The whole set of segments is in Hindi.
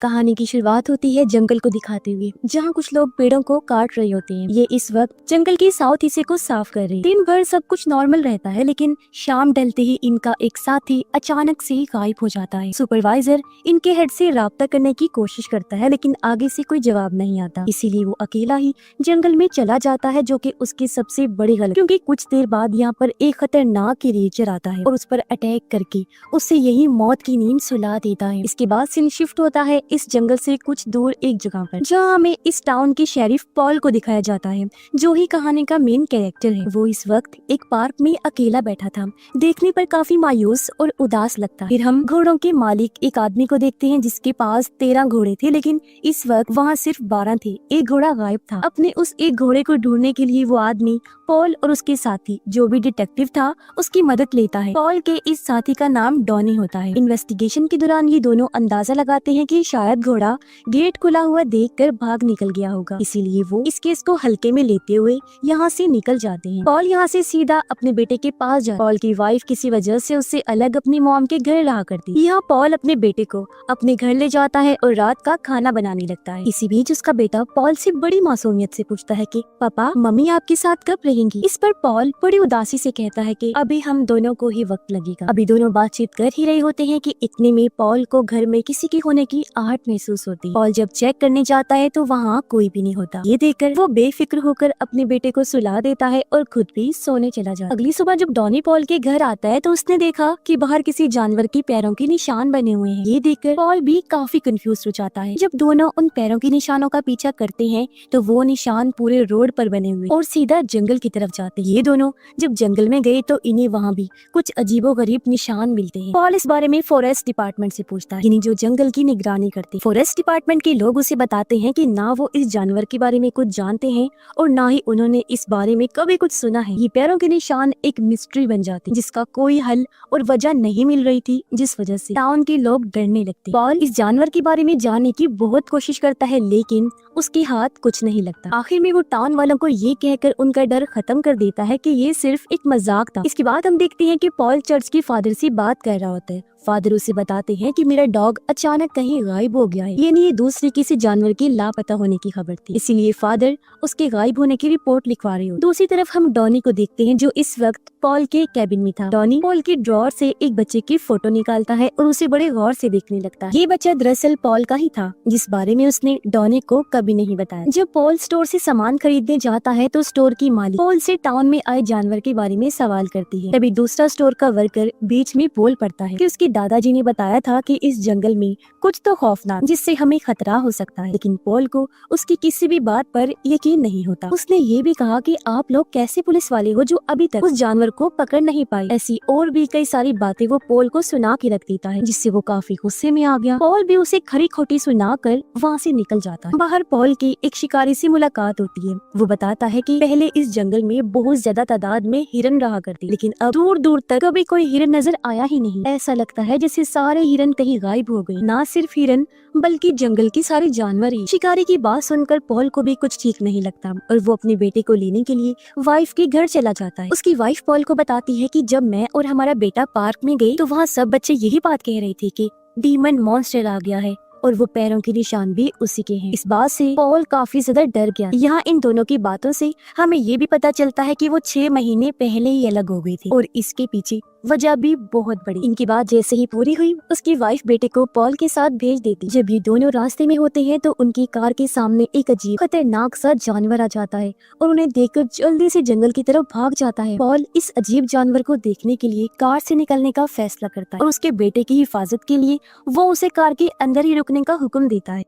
कहानी की शुरुआत होती है जंगल को दिखाते हुए, जहाँ कुछ लोग पेड़ों को काट रहे होते हैं। ये इस वक्त जंगल के साउथ हिस्से को साफ कर रहे हैं। दिन भर सब कुछ नॉर्मल रहता है, लेकिन शाम ढलते ही इनका एक साथी अचानक से गायब हो जाता है। सुपरवाइजर इनके हेड से राब्ता करने की कोशिश करता है, लेकिन आगे से कोई जवाब नहीं आता। इसीलिए वो अकेला ही जंगल में चला जाता है, जो कि उसकी सबसे बड़ी गलती, क्योंकि कुछ देर बाद यहाँ पर एक खतरनाक क्रिएचर आता है और उस पर अटैक करके उससे यही मौत की नींद सुला देता है। इसके बाद सीन शिफ्ट होता है इस जंगल से कुछ दूर एक जगह पर, जहाँ हमें इस टाउन के शेरिफ पॉल को दिखाया जाता है, जो ही कहानी का मेन कैरेक्टर है। वो इस वक्त एक पार्क में अकेला बैठा था, देखने पर काफी मायूस और उदास लगता। फिर हम घोड़ों के मालिक एक आदमी को देखते हैं, जिसके पास 13 घोड़े थे, लेकिन इस वक्त वहाँ सिर्फ 12 थे। एक घोड़ा गायब था। अपने उस एक घोड़े को ढूंढने के लिए वो आदमी पॉल और उसके साथी, जो भी डिटेक्टिव था, उसकी मदद लेता है। पॉल के इस साथी का नाम डॉनी होता है। इन्वेस्टिगेशन के दौरान ये दोनों अंदाजा लगाते हैं कि शायद घोड़ा गेट खुला हुआ देखकर भाग निकल गया होगा, इसीलिए वो इस केस को हल्के में लेते हुए यहाँ से निकल जाते हैं। पॉल यहाँ से सीधा अपने बेटे के पास जाता है। पॉल की वाइफ किसी वजह से उससे अलग अपनी मॉम के घर रहा करती है। यहाँ पॉल अपने बेटे को अपने घर ले जाता है और रात का खाना बनाने लगता है। इसी बीच उसका बेटा पॉल से बड़ी मासूमियत से पूछता है कि पापा, मम्मी आपके साथ कब रहेंगी? इस पर पॉल बड़ी उदासी से कहता है कि अभी हम दोनों को ही वक्त लगेगा। अभी दोनों बातचीत कर ही रहे होते हैं कि इतने में पॉल को घर में किसी के होने की आहट महसूस होती है। पॉल जब चेक करने जाता है तो वहाँ कोई भी नहीं होता। ये देखकर वो बेफिक्र होकर अपने बेटे को सुला देता है और खुद भी सोने चला जाता है। अगली सुबह जब डॉनी पॉल के घर आता है तो उसने देखा कि बाहर किसी जानवर की पैरों के निशान बने हुए हैं। ये देखकर पॉल भी काफी कंफ्यूज हो जाता है। जब दोनों उन पैरों के निशानों का पीछा करते हैं तो वो निशान पूरे रोड पर बने हुए और सीधा जंगल की तरफ जाते हैं। ये दोनों जब जंगल में गए तो इन्हें वहाँ भी कुछ अजीबोगरीब निशान मिलते हैं। पॉल इस बारे में फॉरेस्ट डिपार्टमेंट से पूछता है, यानी जो जंगल की निगरानी करती। फॉरेस्ट डिपार्टमेंट के लोग उसे बताते हैं कि ना वो इस जानवर के बारे में कुछ जानते हैं और ना ही उन्होंने इस बारे में कभी कुछ सुना है। ये पैरों के निशान एक मिस्ट्री बन जाती, जिसका कोई हल और वजह नहीं मिल रही थी, जिस वजह से टाउन के लोग डरने लगते। पॉल इस जानवर के बारे में जानने की बहुत कोशिश करता है, लेकिन उसके हाथ कुछ नहीं लगता। आखिर में वो टाउन वालों को ये कहकर उनका डर खत्म कर देता है कि ये सिर्फ एक मजाक था। इसके बाद हम देखते हैं कि पॉल चर्च के फादर से बात कर रहा होता है। फादर उसे बताते हैं कि मेरा डॉग अचानक कहीं गायब हो गया है। ये नहीं, दूसरे किसी जानवर के लापता होने की खबर थी, इसीलिए फादर उसके गायब होने की रिपोर्ट लिखवा रहे हो। दूसरी तरफ हम डॉनी को देखते हैं, जो इस वक्त पॉल के कैबिन में था। डॉनी पॉल के ड्रॉर से एक बच्चे की फोटो निकालता है और उसे बड़े गौर से देखने लगता है। ये बच्चा दरअसल पॉल का ही था, जिस बारे में उसने डॉनी को कभी नहीं बताया। जब पॉल स्टोर से सामान खरीदने जाता है तो स्टोर की मालिक पॉल से टाउन में आए जानवर के बारे में सवाल करती है। तभी दूसरा स्टोर का वर्कर बीच में बोल पड़ता है कि उसके दादाजी ने बताया था कि इस जंगल में कुछ तो खौफनाक, जिससे हमें खतरा हो सकता है। लेकिन पॉल को उसकी किसी भी बात पर यकीन नहीं होता। उसने ये भी कहा कि आप लोग कैसे पुलिस वाले हो जो अभी तक उस जानवर को पकड़ नहीं पाए। ऐसी और भी कई सारी बातें वो पॉल को सुना के रख देता है, जिससे वो काफी गुस्से में आ गया। पॉल भी उसे खरी खोटी सुनाकर वहाँ से निकल जाता है। बाहर पॉल की एक शिकारी से मुलाकात होती है। वो बताता है कि पहले इस जंगल में बहुत ज्यादा तादाद में हिरन रहा करते, लेकिन अब दूर दूर तक कभी कोई हिरन नजर आया ही नहीं। ऐसा लगता है जैसे सारे हिरन कहीं गायब हो गए। ना सिर्फ हिरन बल्कि जंगल की सारे जानवर ही। शिकारी की बात सुनकर पॉल को भी कुछ ठीक नहीं लगता और वो अपने बेटे को लेने के लिए वाइफ के घर चला जाता है। उसकी वाइफ पॉल को बताती है कि जब मैं और हमारा बेटा पार्क में गए तो वहाँ सब बच्चे यही बात कह रहे थे कि डीमन मॉन्स्टर आ गया है और वो पैरों के निशान भी उसी के हैं। इस बात से पॉल काफी ज्यादा डर गया। यहाँ इन दोनों की बातों से हमें ये भी पता चलता है कि वो 6 महीने पहले ही अलग हो गई थी और इसके पीछे वजह भी बहुत बड़ी। इनकी बात जैसे ही पूरी हुई, उसकी वाइफ बेटे को पॉल के साथ भेज देती। जब ये दोनों रास्ते में होते हैं तो उनकी कार के सामने एक अजीब खतरनाक सा जानवर आ जाता है और उन्हें देखकर जल्दी से जंगल की तरफ भाग जाता है। पॉल इस अजीब जानवर को देखने के लिए कार से निकलने का फैसला करता है और उसके बेटे की हिफाजत के लिए वो उसे कार के अंदर ही रुकने का हुक्म देता है।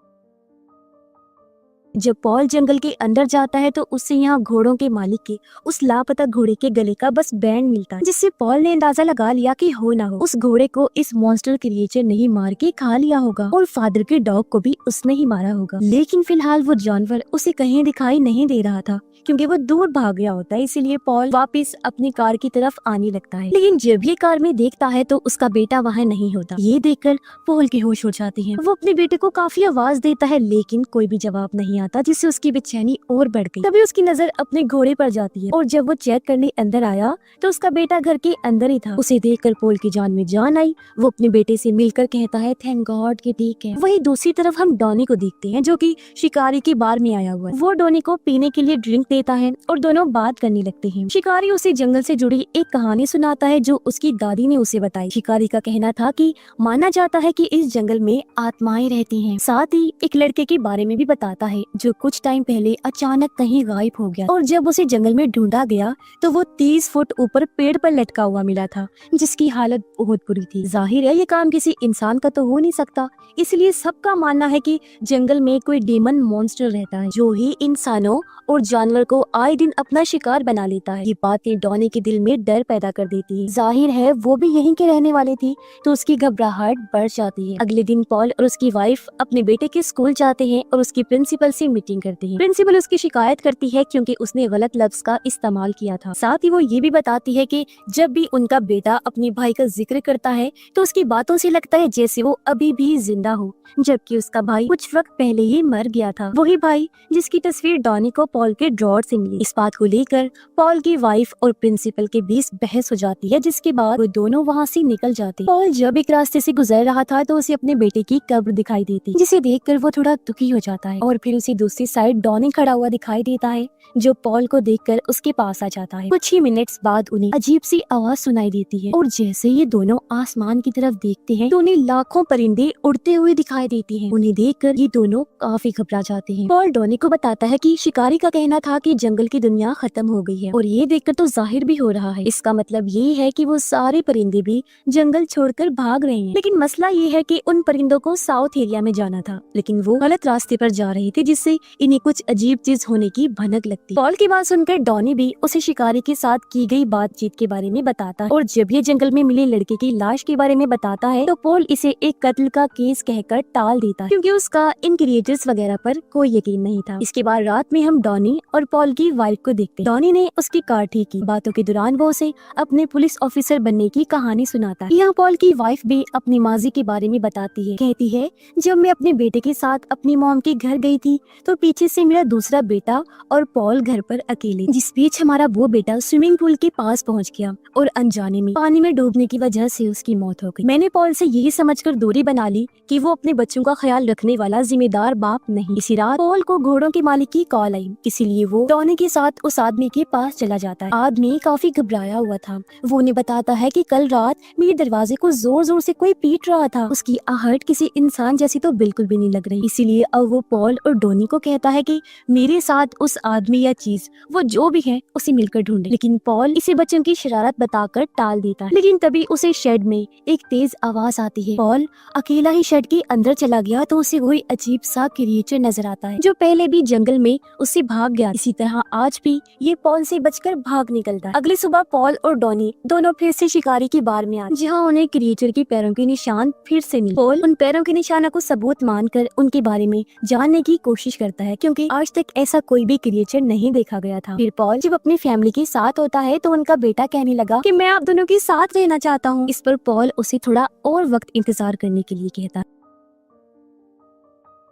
जब पॉल जंगल के अंदर जाता है तो उससे यहाँ घोड़ों के मालिक के उस लापता घोड़े के गले का बस बैंड मिलता है, जिससे पॉल ने अंदाजा लगा लिया कि हो ना हो उस घोड़े को इस मॉन्स्टर क्रिएचर ने ही मार के खा लिया होगा और फादर के डॉग को भी उसने ही मारा होगा। लेकिन फिलहाल वो जानवर उसे कहीं दिखाई नहीं दे रहा था, क्योंकि वो दूर भाग गया होता है। इसीलिए पॉल वापस अपनी कार की तरफ आने लगता है, लेकिन जब ये कार में देखता है तो उसका बेटा वहाँ नहीं होता। ये देखकर पॉल के होश उड़ जाते हैं। वो अपने बेटे को काफी आवाज देता है, लेकिन कोई भी जवाब नहीं आता। था, जिससे उसकी बेचैनी और बढ़ गई। तभी उसकी नजर अपने घोड़े पर जाती है और जब वो चेक करने अंदर आया तो उसका बेटा घर के अंदर ही था। उसे देखकर पॉल की जान में जान आई। वो अपने बेटे से मिलकर कहता है थैंक गॉड कि ठीक है। वहीं दूसरी तरफ हम डॉनी को देखते हैं जो कि शिकारी की बार में आया हुआ है। वो डॉनी को पीने के लिए ड्रिंक देता है और दोनों बात करने लगते हैं। शिकारी उसे जंगल से जुड़ी एक कहानी सुनाता है जो उसकी दादी ने उसे बताई। शिकारी का कहना था कि माना जाता है कि इस जंगल में आत्माएं रहती हैं। साथ ही एक लड़के के बारे में भी बताता है जो कुछ टाइम पहले अचानक कहीं गायब हो गया और जब उसे जंगल में ढूंढा गया तो वो 30 फुट ऊपर पेड़ पर लटका हुआ मिला था, जिसकी हालत बहुत बुरी थी। जाहिर है ये काम किसी इंसान का तो हो नहीं सकता, इसलिए सबका मानना है कि जंगल में कोई डेमन मॉन्स्टर रहता है जो ही इंसानों और जानवर को आए दिन अपना शिकार बना लेता है। ये बातें डॉनी के दिल में डर पैदा कर देती है। जाहिर है वो भी यहीं के रहने वाले थी तो उसकी घबराहट बढ़ जाती है। अगले दिन पॉल और उसकी वाइफ अपने बेटे के स्कूल जाते हैं और उसकी प्रिंसिपल से मीटिंग करते हैं। प्रिंसिपल उसकी शिकायत करती है क्योंकि उसने गलत लफ्ज का इस्तेमाल किया था। साथ ही वो ये भी बताती है कि जब भी उनका बेटा अपने भाई का जिक्र करता है तो उसकी बातों से लगता है जैसे वो अभी भी जिंदा हो, जबकि उसका भाई कुछ वक्त पहले ही मर गया था। वही भाई जिसकी तस्वीर डॉनी को पॉल के ड्रॉर से मिली। इस बात को लेकर पॉल की वाइफ और प्रिंसिपल के बीच बहस हो जाती है, जिसके बाद वो दोनों वहाँ से निकल जाते। पॉल जब एक रास्ते से गुजर रहा था तो उसे अपने बेटे की कब्र दिखाई देती, जिसे देखकर वो थोड़ा दुखी हो जाता है और फिर उसे दूसरी साइड डॉनी खड़ा हुआ दिखाई देता है जो पॉल को देखकर उसके पास आ जाता है। कुछ ही मिनट्स बाद उन्हें अजीब सी आवाज सुनाई देती है और जैसे ये दोनों आसमान की तरफ देखते हैं तो उन्हें लाखों परिंदे उड़ते हुए दिखाई देती हैं। उन्हें देखकर ये दोनों काफी घबरा जाते हैं। पॉल डॉनी को बताता है कि शिकारी का कहना था कि जंगल की दुनिया खत्म हो गई है और ये देखकर तो जाहिर भी हो रहा है। इसका मतलब ये है कि वो सारे परिंदे भी जंगल छोड़कर भाग रहे हैं। लेकिन मसला ये है कि उन परिंदों को साउथ एरिया में जाना था, लेकिन वो गलत रास्ते पर जा रहे थे, जिससे इन्हें कुछ अजीब चीज होने की भनक लगती। पॉल की बात सुनकर डॉनी भी उसे शिकारी के साथ की गई बातचीत के बारे में बताता है और जब ये जंगल में मिले लड़के की लाश के बारे में बताता है तो पॉल इसे एक कत्ल का केस कहकर टाल देता है क्योंकि उसका इन क्रिएचर्स वगैरह पर कोई यकीन नहीं था। इसके बाद रात में हम डॉनी और पॉल की वाइफ को देखते। डॉनी ने उसकी कार ठीक की। बातों के दौरान वो उसे अपने पुलिस ऑफिसर बनने की कहानी सुनाता है। यहाँ पॉल की वाइफ भी अपनी माजी के बारे में बताती है। कहती है जब मैं अपने बेटे के साथ अपनी मॉम के घर गई थी तो पीछे से मेरा दूसरा बेटा और पॉल घर पर अकेले, जिस बीच हमारा वो बेटा स्विमिंग पूल के पास पहुंच गया और अनजाने में पानी में डूबने की वजह से उसकी मौत हो गई। मैंने पॉल से यही समझकर दूरी बना ली कि वो अपने बच्चों का ख्याल रखने वाला जिम्मेदार बाप नहीं। इसी रात पॉल को घोड़ों के मालिक की कॉल आई, इसीलिए वो डॉनी के साथ उस आदमी के पास चला जाता है। आदमी काफी घबराया हुआ था। वो उन्हें बताता है कि कल रात मेरे दरवाजे को जोर जोर से कोई पीट रहा था। उसकी आहट किसी इंसान जैसी तो बिल्कुल भी नहीं लग रही। इसीलिए अब वो पॉल और डॉनी को कहता है कि मेरे साथ उस आदमी या चीज वो जो भी है उसे मिलकर ढूंढे। लेकिन पॉल इसे बच्चों की शरारत बताकर टाल देता है। लेकिन तभी उसे शेड में एक तेज आवाज आती है। पॉल अकेला ही शेड के अंदर चला गया तो उसे वही अजीब सा क्रिएचर नजर आता है जो पहले भी जंगल में उससे भाग गया। इसी तरह आज भी ये पॉल से बचकर भाग निकलता है। अगली सुबह पॉल और डॉनी दोनों फिर से शिकारी की बार में आए, जहाँ उन्हें क्रिएचर के पैरों के निशान फिर से मिले। पॉल उन पैरों के निशानों को सबूत मानकर उनके बारे में जानने की कोशिश करता है क्योंकि आज तक ऐसा कोई भी क्रिएचर नहीं देखा गया था। फिर पॉल जब अपनी फैमिली के साथ होता है तो उनका बेटा कहने लगा कि मैं आप दोनों के साथ रहना चाहता हूँ। इस पर पॉल उसे थोड़ा और वक्त इंतजार करने के लिए कहता है।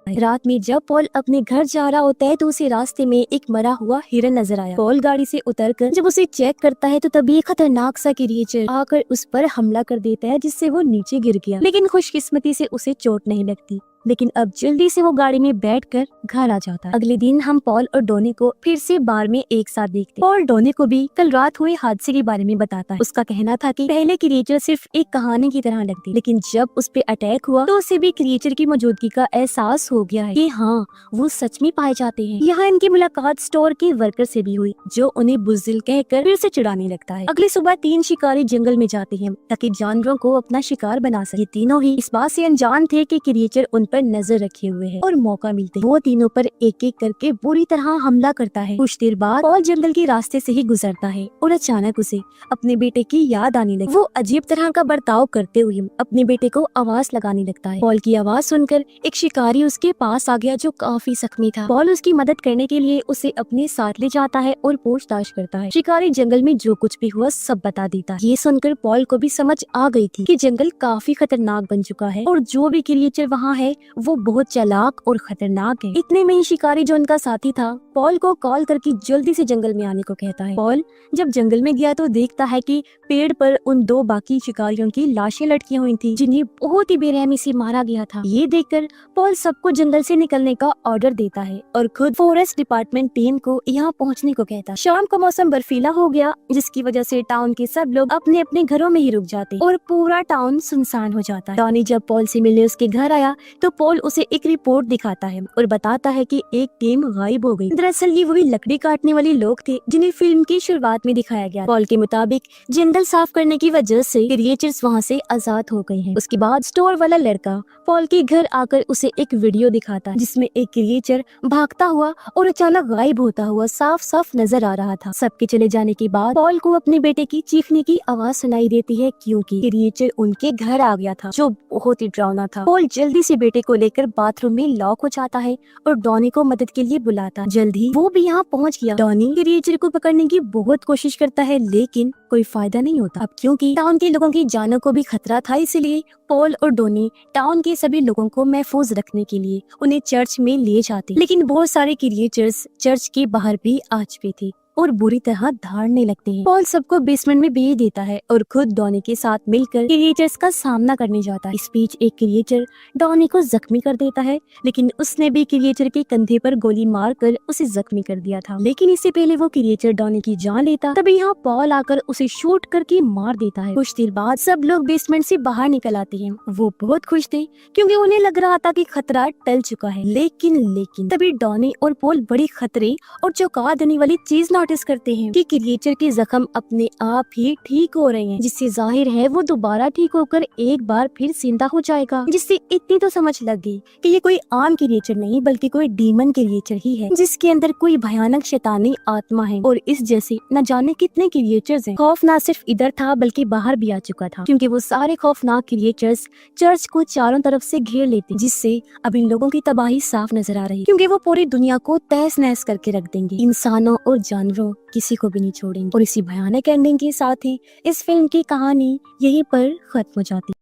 रात में जब पॉल अपने घर जा रहा होता है तो उसे रास्ते में एक मरा हुआ हिरन नजर आया। पॉल गाड़ी से उतरकर जब उसे चेक करता है तो तभी एक खतरनाक सा क्रिएचर आकर उस पर हमला कर देता है, जिससे वो नीचे गिर गया। लेकिन खुशकिस्मती से उसे चोट नहीं लगती। लेकिन अब जल्दी से वो गाड़ी में बैठकर घर आ जाता है। अगले दिन हम पॉल और डॉनी को फिर से बार में एक साथ देखते। पॉल डॉनी को भी कल रात हुए हादसे के बारे में बताता है। उसका कहना था कि पहले क्रिएचर सिर्फ एक कहानी की तरह लगती, लेकिन जब उस पे अटैक हुआ तो उसे भी क्रिएचर की मौजूदगी का एहसास हो गया है कि हाँ वो सच में पाए जाते हैं। यहाँ इनकी मुलाकात स्टोर के वर्कर से भी हुई जो उन्हें बुज़दिल कहकर फिर से चिढ़ाने लगता है। अगली सुबह 3 शिकारी जंगल में जाते हैं ताकि जानवरों को अपना शिकार बना सके। तीनों ही इस बात से अनजान थे कि क्रिएचर उन पर नजर रखे हुए है और मौका मिलते वो तीनों पर एक एक करके बुरी तरह हमला करता है। कुछ देर बाद पॉल जंगल के रास्ते से ही गुजरता है और अचानक उसे अपने बेटे की याद आने लगी। वो अजीब तरह का बर्ताव करते हुए अपने बेटे को आवाज लगाने लगता है। पॉल की आवाज सुनकर एक शिकारी उसके पास आ गया जो काफी जख्मी था। पॉल उसकी मदद करने के लिए उसे अपने साथ ले जाता है और पूछताछ करता है। शिकारी जंगल में जो कुछ भी हुआ सब बता देता है। ये सुनकर पॉल को भी समझ आ गई थी कि जंगल काफी खतरनाक बन चुका है और जो भी क्रिएचर वहाँ है वो बहुत चालाक और खतरनाक है। एक इतने में ही शिकारी जो उनका साथी था पॉल को कॉल करके जल्दी से जंगल में आने को कहता है। पॉल जब जंगल में गया तो देखता है कि पेड़ पर उन 2 बाकी शिकारियों की लाशें लटकी हुई थी जिन्हें बहुत ही बेरहमी से मारा गया था। ये देखकर पॉल सबको जंगल से निकलने का ऑर्डर देता है और खुद फॉरेस्ट डिपार्टमेंट टीम को यहाँ पहुँचने को कहता है। शाम को मौसम बर्फीला हो गया जिसकी वजह से टाउन के सब लोग अपने अपने घरों में ही रुक जाते और पूरा टाउन सुनसान हो जाता है। डॉनी जब पॉल से मिलने उसके घर आया तो पॉल उसे एक रिपोर्ट दिखाता है और बताता है कि एक टीम गायब हो गई। दरअसल ये वही लकड़ी काटने वाले लोग थे जिन्हें फिल्म की शुरुआत में दिखाया गया। पॉल के मुताबिक जंगल साफ करने की वजह से क्रिएचर्स वहाँ से आजाद हो गए हैं। उसके बाद स्टोर वाला लड़का पॉल के घर आकर उसे एक वीडियो दिखाता है जिसमें एक क्रिएचर भागता हुआ और अचानक गायब होता हुआ साफ साफ नजर आ रहा था। सबके चले जाने के बाद पॉल को अपने बेटे की चीखने की आवाज सुनाई देती है क्योंकि क्रिएचर उनके घर आ गया था जो बहुत ही डरावना था। पॉल जल्दी से बेटे को लेकर बाथरूम में लॉक हो जाता है और डॉनी को मदद के लिए बुलाता। जल्दी वो भी यहाँ पहुँच गया। डॉनी क्रिएचर को पकड़ने की बहुत कोशिश करता है लेकिन कोई फायदा नहीं होता। अब क्योंकि टाउन के लोगों की जानों को भी खतरा था इसलिए पॉल और डॉनी टाउन के सभी लोगों को महफूज रखने के लिए उन्हें चर्च में ले जाते। लेकिन बहुत सारे क्रिएचर्स चर्च के बाहर भी आ चुके थे और बुरी तरह धाड़ने लगते हैं। पॉल सबको बेसमेंट में भेज देता है और खुद डॉनी के साथ मिलकर क्रिएचर्स का सामना करने जाता है। इस बीच एक क्रिएचर डॉनी को जख्मी कर देता है लेकिन उसने भी क्रिएचर के कंधे पर गोली मारकर उसे जख्मी कर दिया था। लेकिन इससे पहले वो क्रिएचर डॉनी की जान लेता तभी यहाँ पॉल आकर उसे शूट करके मार देता है। कुछ देर बाद सब लोग बेसमेंट से बाहर निकल आते हैं। वो बहुत खुश थे क्योंकि उन्हें लग रहा था कि खतरा टल चुका है। लेकिन तभी डॉनी और पॉल बड़ी खतरे और चौंका देने वाली चीज नोटिस करते हैं कि क्रिएचर के जख्म अपने आप ही ठीक हो रहे हैं जिससे जाहिर है वो दोबारा ठीक होकर एक बार फिर जिंदा हो जाएगा। जिससे इतनी तो समझ लग गई कि ये कोई आम क्रिएचर नहीं बल्कि कोई डीमन क्रिएचर ही है जिसके अंदर कोई भयानक शैतानी आत्मा है और इस जैसे न जाने कितने क्रिएचर्स हैं। खौफ ना सिर्फ इधर था बल्कि बाहर भी आ चुका था क्योंकि वो सारे खौफनाक क्रिएचर्स चर्च को चारों तरफ से घेर लेते जिससे अब इन लोगों की तबाही साफ नजर आ रही क्योंकि वो पूरी दुनिया को तहस नहस करके रख देंगे। इंसानों और जानवरों किसी को भी नहीं छोड़ेंगे। और इसी भयानक एंडिंग के साथ ही इस फिल्म की कहानी यहीं पर खत्म हो जाती है।